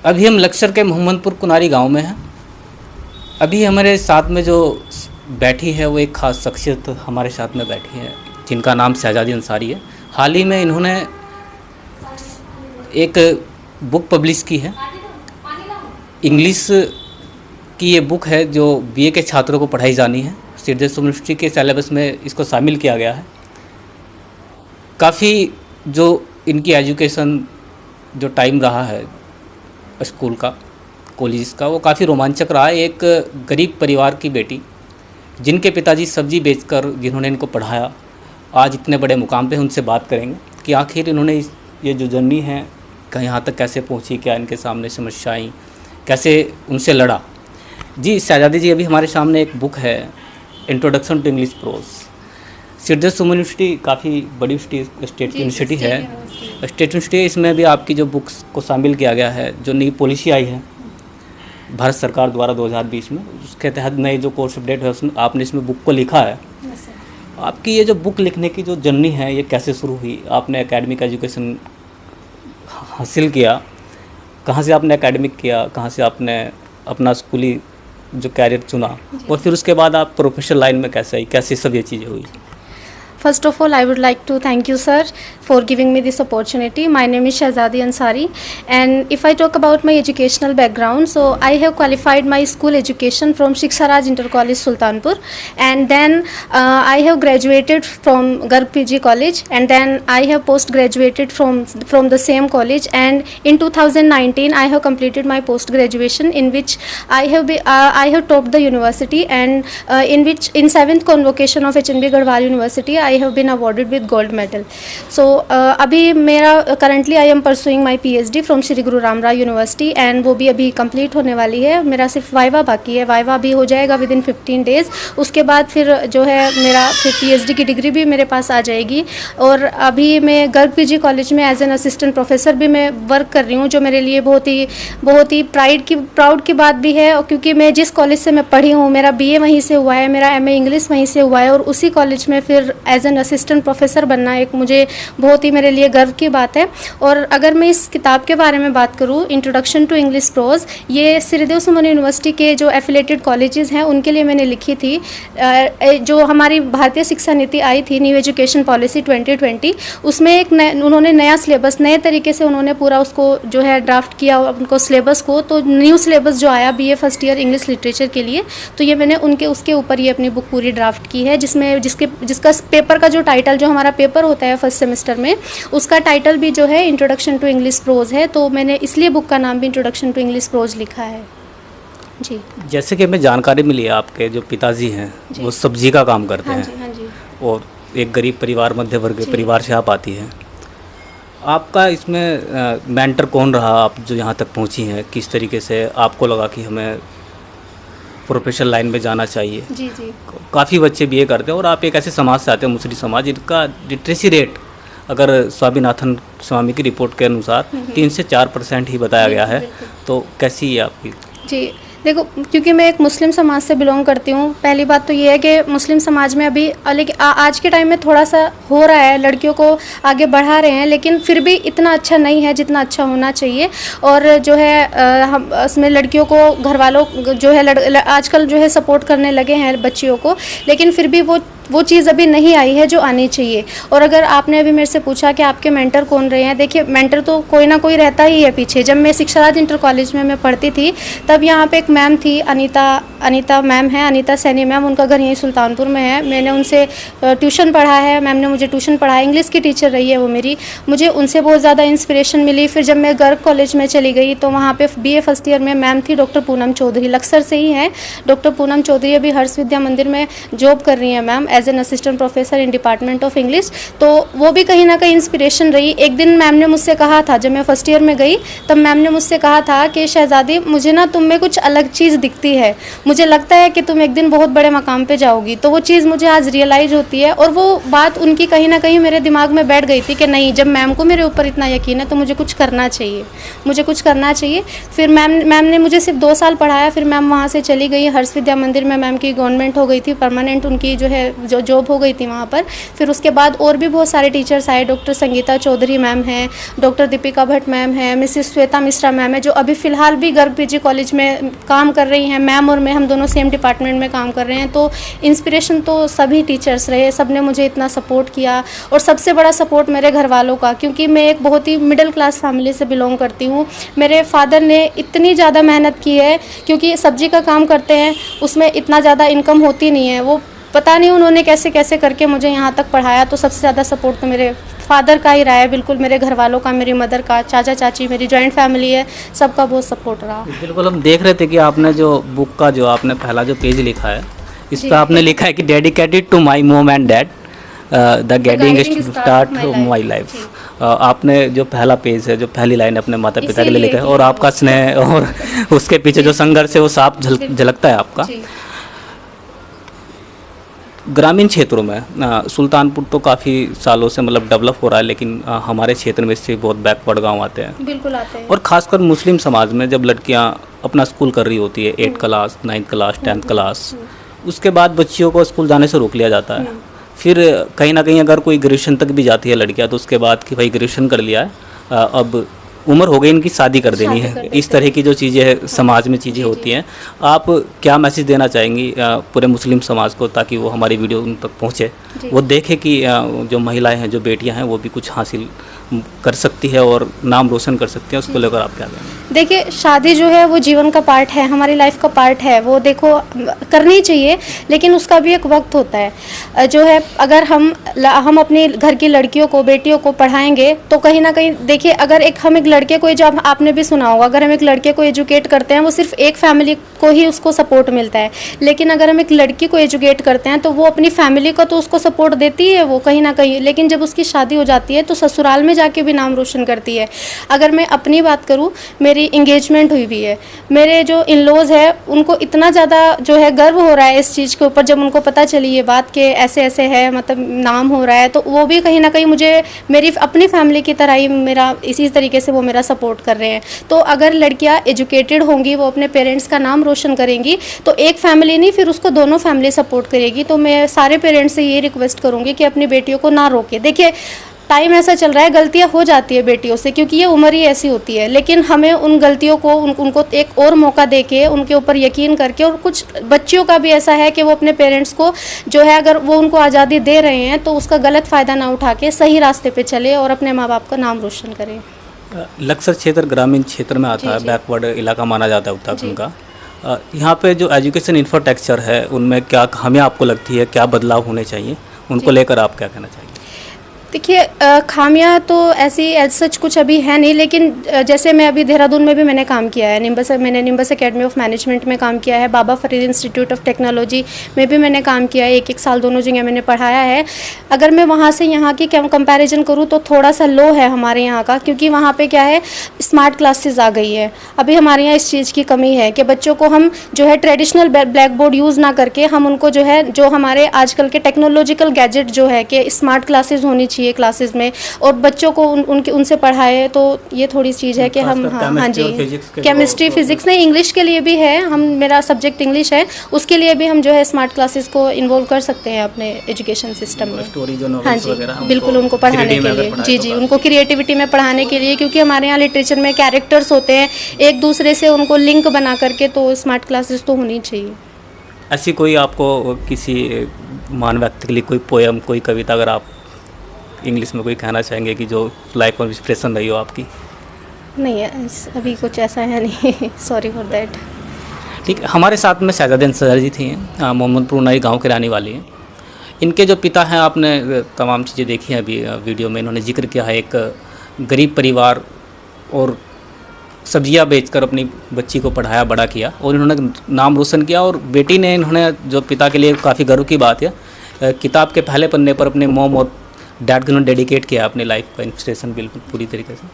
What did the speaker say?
अभी हम लक्सर के मोहम्मदपुर कुनारी गांव में हैं। अभी हमारे साथ में जो बैठी है वो एक ख़ास शख्सियत हमारे साथ में बैठी है, जिनका नाम शहजादी अंसारी है। हाल ही में इन्होंने एक बुक पब्लिश की है, इंग्लिश की ये बुक है जो बीए के छात्रों को पढ़ाई जानी है। सिद्धेश्वर यूनिवर्सिटी के सिलेबस में इसको शामिल किया गया है। काफ़ी जो इनकी एजुकेशन जो टाइम रहा है स्कूल का, कॉलेज का, वो काफ़ी रोमांचक रहा है। एक गरीब परिवार की बेटी जिनके पिताजी सब्जी बेचकर जिन्होंने इनको पढ़ाया, आज इतने बड़े मुकाम पे, उनसे बात करेंगे कि आखिर इन्होंने ये जो जर्नी है कहीं यहाँ तक कैसे पहुँची, क्या इनके सामने समस्याएं, कैसे उनसे लड़ा। जी शहजादी जी, अभी हमारे सामने एक बुक है, introduction to English prose. Siddheshwar university काफ़ी बड़ी स्टेट यूनिवर्सिटी है, स्टेट यूनिवर्सिटी। इसमें भी आपकी जो बुक्स को शामिल किया गया है, जो नई पॉलिसी आई है भारत सरकार द्वारा 2020 में, उसके तहत नए जो कोर्स अपडेट है उसमें आपने इसमें बुक को लिखा है। आपकी ये जो बुक लिखने की जो जर्नी है ये कैसे शुरू हुई? आपने एकेडमिक एजुकेशन हासिल किया, कहाँ से आपने एकेडमिक किया, कहाँ से आपने अपना स्कूली जो कैरियर चुना, और फिर उसके बाद आप प्रोफेशनल लाइन में कैसे आई, कैसे सब ये चीज़ें हुई? First of all, I would like to thank you, sir, for giving me this opportunity. My name is Shahzadi Ansari, and if I talk about my educational background, so I have qualified my school education from Shiksha Raj Inter College Sultanpur, and then I have graduated from Garg PG College, and then I have post graduated from the same college, and in 2019 I have completed my post graduation, in which I have topped the university, and in which in 7th convocation of HNB Garhwal University I have been awarded with gold medal. So अभी मेरा currently I am pursuing my PhD from Shri Guru Ramrai university, and वो भी अभी complete होने वाली है। मेरा सिर्फ वाइवा बाकी है, वाइवा भी हो जाएगा विद इन 15 डेज़। उसके बाद फिर जो है मेरा फिर PhD की डिग्री भी मेरे पास आ जाएगी। और अभी मैं गर्ग PG कॉलेज में एज एन असिस्टेंट प्रोफेसर भी मैं वर्क कर रही हूँ, जो मेरे लिए बहुत ही प्राउड की बात भी है। और क्योंकि मैं जिस कॉलेज से मैं पढ़ी हूँ, मेरा BA वहीं से हुआ है, मेरा MA इंग्लिश वहीं से हुआ है, और उसी कॉलेज में फिर एज एन असिस्टेंट प्रोफेसर बनना एक मुझे बहुत ही मेरे लिए गर्व की बात है। और अगर मैं इस किताब के बारे में बात करूँ, इंट्रोडक्शन टू इंग्लिश प्रोज, ये श्रीदेव सुमन यूनिवर्सिटी के जो एफिलेटेड कॉलेजेस हैं उनके लिए मैंने लिखी थी। जो हमारी भारतीय शिक्षा नीति आई थी, न्यू एजुकेशन पॉलिसी 2020, उसमें एक उन्होंने नया सिलेबस, नए तरीके से उन्होंने पूरा उसको जो है ड्राफ्ट किया उनको सिलेबस को। तो न्यू सिलेबस जो आया BA first year English literature के लिए, तो ये मैंने उसके ऊपर ये अपनी बुक पूरी ड्राफ्ट की है, जिसका पेपर का जो टाइटल, जो हमारा पेपर होता है फर्स्ट सेमेस्टर में, उसका टाइटल भी जो है इंट्रोडक्शन टू इंग्लिश प्रोज है। तो मैंने इसलिए बुक का नाम भी इंट्रोडक्शन टू इंग्लिश प्रोज लिखा है। जी, जैसे कि हमें जानकारी मिली है आपके जो पिताजी हैं वो सब्जी का काम करते हैं। हाँ जी। और एक गरीब परिवार, मध्य वर्ग परिवार से आप आती हैं। आपका इसमें मेंटर कौन रहा, आप जो यहाँ तक पहुँची हैं, किस तरीके से आपको लगा कि हमें प्रोफेशनल लाइन में जाना चाहिए? जी। काफ़ी बच्चे BA करते हैं और आप एक ऐसे समाज से आते हैं, मुस्लिम समाज, जिनका लिटरेसी रेट अगर स्वामीनाथन स्वामी की रिपोर्ट के अनुसार 3 से 4% ही बताया गया है। तो कैसी है आपकी? जी देखो, क्योंकि मैं एक मुस्लिम समाज से बिलोंग करती हूँ, पहली बात तो ये है कि मुस्लिम समाज में अभी लेकिन आज के टाइम में थोड़ा सा हो रहा है, लड़कियों को आगे बढ़ा रहे हैं, लेकिन फिर भी इतना अच्छा नहीं है जितना अच्छा होना चाहिए। और जो है हम इसमें लड़कियों को घर वालों जो है आजकल जो है सपोर्ट करने लगे हैं बच्चियों को, लेकिन फिर भी वो चीज़ अभी नहीं आई है जो आनी चाहिए। और अगर आपने अभी मेरे से पूछा कि आपके मेंटर कौन रहे हैं, देखिए मेंटर तो कोई ना कोई रहता ही है पीछे। जब मैं शिक्षा राज इंटर कॉलेज में मैं पढ़ती थी, तब यहाँ पे एक मैम थी, अनीता मैम है, अनीता सैनी मैम, उनका घर यहीं सुल्तानपुर में है। मैंने उनसे ट्यूशन पढ़ा है, मैम ने मुझे ट्यूशन पढ़ाया, इंग्लिश की टीचर रही है वो मेरी। मुझे उनसे बहुत ज़्यादा इंस्पिरेशन मिली। फिर जब मैं गर्ग कॉलेज में चली गई तो वहाँ पर BA फर्स्ट ईयर में मैम थी डॉक्टर पूनम चौधरी, लक्सर से ही हैं। डॉक्टर पूनम चौधरी अभी हर्ष विद्या मंदिर में जॉब कर रही हैं ma'am, as an assistant professor in department of English. तो वो भी कहीं ना कहीं इंस्पिरेशन रही। एक दिन मैम ने मुझसे कहा था, जब मैं फर्स्ट ईयर में गई तब मैम ने मुझसे कहा था कि शहजादी, मुझे ना तुम में कुछ अलग चीज़ दिखती है, मुझे लगता है कि तुम एक दिन बहुत बड़े मकाम पे जाओगी। तो वो चीज़ मुझे आज रियलाइज़ होती है, और वो बात उनकी कहीं ना कहीं मेरे दिमाग में बैठ गई थी कि नहीं, जब मैम को मेरे ऊपर इतना यकीन है तो मुझे कुछ करना चाहिए। फिर मैम ने मुझे सिर्फ 2 साल पढ़ाया, फिर मैम वहाँ से चली गई। हर्ष विद्या मंदिर में मैम की गवर्नमेंट हो गई थी, परमानेंट उनकी जो है जो जॉब हो गई थी वहाँ पर। फिर उसके बाद और भी बहुत सारे टीचर्स आए, डॉक्टर संगीता चौधरी मैम हैं, डॉक्टर दीपिका भट्ट मैम हैं, मिसेस श्वेता मिश्रा मैम है, जो अभी फ़िलहाल भी गर्ग पीजी कॉलेज में काम कर रही हैं। मैम और मैं हम दोनों सेम डिपार्टमेंट में काम कर रहे हैं। तो इंस्पिरेशन तो सभी टीचर्स रहे, सब ने मुझे इतना सपोर्ट किया। और सबसे बड़ा सपोर्ट मेरे घर वालों का, क्योंकि मैं एक बहुत ही मिडिल क्लास फैमिली से बिलोंग करती हूँ। मेरे फादर ने इतनी ज़्यादा मेहनत की है, क्योंकि सब्जी का काम करते हैं, उसमें इतना ज़्यादा इनकम होती नहीं है। वो पता नहीं उन्होंने कैसे कैसे करके मुझे यहाँ तक पढ़ाया। तो सबसे ज़्यादा सपोर्ट तो मेरे फादर का ही रहा है, बिल्कुल मेरे घर वालों का, मेरी मदर का, चाचा चाची, मेरी जॉइंट फैमिली है, सबका बहुत सपोर्ट रहा। बिल्कुल, हम देख रहे थे कि आपने जो बुक का जो आपने पहला जो पेज लिखा है, इस पर आपने लिखा है कि dedicated to my mom and dad the guiding start my life. आपने जो पहला पेज है, जो पहली लाइन अपने माता पिता के लिए लिखा है, और आपका स्नेह और उसके पीछे जो संघर्ष है वो साफ झलकता है आपका। ग्रामीण क्षेत्रों में सुल्तानपुर तो काफ़ी सालों से मतलब डेवलप हो रहा है, लेकिन हमारे क्षेत्र में इससे बहुत बैकवर्ड गांव आते हैं। बिल्कुल आते हैं। और ख़ासकर मुस्लिम समाज में जब लड़कियां अपना स्कूल कर रही होती है, 8th class, 9th class, 10th class, उसके बाद बच्चियों को स्कूल जाने से रोक लिया जाता है। फिर कहीं ना कहीं अगर कोई ग्रेजुएशन तक भी जाती है लड़कियां, तो उसके बाद कि भाई ग्रेजुएशन कर लिया है, अब उम्र हो गई इनकी, शादी कर देनी है। इस तरह की जो चीज़ें हैं, समाज में चीज़ें होती हैं। आप क्या मैसेज देना चाहेंगी पूरे मुस्लिम समाज को, ताकि वो हमारी वीडियो उन तक पहुँचे, वो देखे कि जो महिलाएं हैं, जो बेटियां हैं, वो भी कुछ हासिल कर सकती है और नाम रोशन कर सकती है। उसको लेकर आप क्या कहेंगे? देखिए, शादी जो है वो जीवन का पार्ट है, हमारी लाइफ का पार्ट है। वो देखो करनी चाहिए, लेकिन उसका भी एक वक्त होता है जो है। अगर हम अपने घर की लड़कियों को, बेटियों को पढ़ाएंगे, तो कहीं ना कहीं देखिए, अगर हम एक लड़के को, जो आपने भी सुना होगा, अगर हम एक लड़के को एजुकेट करते हैं, वो सिर्फ एक फैमिली को ही उसको सपोर्ट मिलता है। लेकिन अगर हम एक लड़की को एजुकेट करते हैं, तो वो अपनी फैमिली को तो उसको सपोर्ट देती है वो कहीं ना कहीं, लेकिन जब उसकी शादी हो जाती है तो ससुराल में जाके भी नाम रोशन करती है। अगर मैं अपनी बात करूँ, मेरी इंगेजमेंट हुई भी है, मेरे जो इन लॉज है उनको इतना ज़्यादा जो है गर्व हो रहा है इस चीज़ के ऊपर, जब उनको पता चली ये बात कि ऐसे ऐसे है, मतलब नाम हो रहा है, तो वो भी कहीं ना कहीं मुझे मेरी अपनी फैमिली की तरह ही मेरा इसी तरीके से वो मेरा सपोर्ट कर रहे हैं। तो अगर लड़कियां एजुकेटेड होंगी, वो अपने पेरेंट्स का नाम रोशन करेंगी, तो एक फैमिली नहीं, फिर उसको दोनों फैमिली सपोर्ट करेगी। तो मैं सारे पेरेंट्स से ये रिक्वेस्ट करूँगी कि अपनी बेटियों को ना रोके। देखिए, टाइम ऐसा चल रहा है, गलतियां हो जाती है बेटियों से, क्योंकि ये उम्र ही ऐसी होती है, लेकिन हमें उन गलतियों को उनको एक और मौका देके, उनके ऊपर यकीन करके, और कुछ बच्चियों का भी ऐसा है कि वो अपने पेरेंट्स को जो है, अगर वो उनको आज़ादी दे रहे हैं, तो उसका गलत फ़ायदा ना उठा के सही रास्ते पे चले और अपने माँ बाप का नाम रोशन करें। लक्सर क्षेत्र ग्रामीण क्षेत्र में आता है, बैकवर्ड इलाका माना जाता है उत्तराखंड का। यहाँ पे जो एजुकेशन इंफ्रास्ट्रक्चर है, उनमें क्या खामियां आपको लगती है, क्या बदलाव होने चाहिए, उनको लेकर आप क्या कहना चाहिए? देखिए, खामियां तो ऐसी एज सच कुछ अभी है नहीं, लेकिन जैसे मैं अभी देहरादून में भी मैंने काम किया है, मैंने निम्बस एकेडमी ऑफ मैनेजमेंट में काम किया है, बाबा फरीद इंस्टीट्यूट ऑफ टेक्नोलॉजी में भी मैंने काम किया है, 1-1 साल दोनों जगह मैंने पढ़ाया है। अगर मैं वहाँ से यहाँ की कंपैरिजन करूँ तो थोड़ा सा लो है हमारे यहाँ का, क्योंकि वहाँ पे क्या है, स्मार्ट क्लासेस आ गई है। अभी हमारे यहाँ इस चीज़ की कमी है कि बच्चों को हम जो है ट्रेडिशनल ब्लैक बोर्ड यूज़ ना करके, हम उनको जो है, जो हमारे आजकल के टेक्नोलॉजिकल गैजेट जो है कि स्मार्ट क्लासेस होनी चाहिए क्लासेस में, और बच्चों को उनसे पढ़ाए। तो ये थोड़ी चीज़ है कि हम हाँ जी, केमिस्ट्री, फिजिक्स नहीं, इंग्लिश के लिए भी है, हम मेरा सब्जेक्ट इंग्लिश है, उसके लिए भी हम जो है स्मार्ट क्लासेस को इन्वॉल्व कर सकते हैं अपने एजुकेशन सिस्टम में। हाँ जी, बिल्कुल, उनको पढ़ाने के लिए, जी जी, उनको क्रिएटिविटी में पढ़ाने के लिए, क्योंकि हमारे यहाँ लिटरेचर में कैरेक्टर्स होते हैं, एक दूसरे से उनको लिंक बना करके, तो स्मार्ट क्लासेस तो होनी चाहिए। ऐसी कोई आपको किसी महान व्यक्ति के लिए कोई पोयम, कोई कविता अगर आप इंग्लिश में कोई कहना चाहेंगे कि जो लाइफ में इंस्पिरेशन रही हो आपकी? नहीं है, अभी कुछ ऐसा है नहीं, सॉरी फॉर दैट। ठीक है, हमारे साथ में शहजादी अंसारी जी थी, मोहम्मदपुर नई गांव के रहने वाली हैं। इनके जो पिता हैं, आपने तमाम चीज़ें देखी हैं अभी वीडियो में, इन्होंने जिक्र किया है, एक गरीब परिवार और सब्जियां बेचकर अपनी बच्ची को पढ़ाया, बड़ा किया, और इन्होंने नाम रोशन किया। और बेटी ने, इन्होंने जो पिता के लिए काफ़ी गर्व की बात है, किताब के पहले पन्ने पर अपने मॉम और डैड को डेडिकेट किया अपनी लाइफ का इंस्पिरेशन, बिल्कुल पूरी तरीके से।